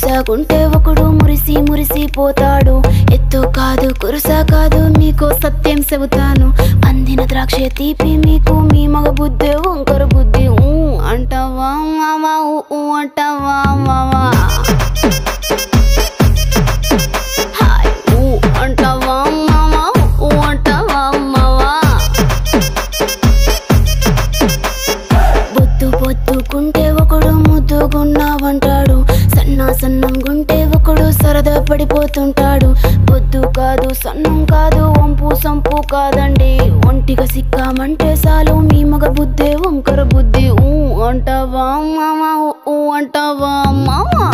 కురుసాకుంటే ఒకడు మురిసి మురిసి పోతాడు. ఎత్తు కాదు కురుసా కాదు మీకో సత్యం చెబుతాను. అందిన ద్రాక్ష తీపి మీకు మీ మగ బుద్ధి వంకర బుద్ధి. అంటావా మావా అంటావా మావా అంటావా మావా అంటావా మావా. బొద్దు బొద్దుకుంటే ఒకడు ముద్దుగున్నావంటాడు. సన్నం గుంటే ఒకడు సరదా పడిపోతుంటాడు. బొద్దు కాదు సన్నం కాదు వంపు సంపు కాదండి. ఒంటిగా సిక్కామంటే చాలు మీ మగ బుద్ధే వంకర బుద్ధి. అంటావా మావా అంటావా మావా.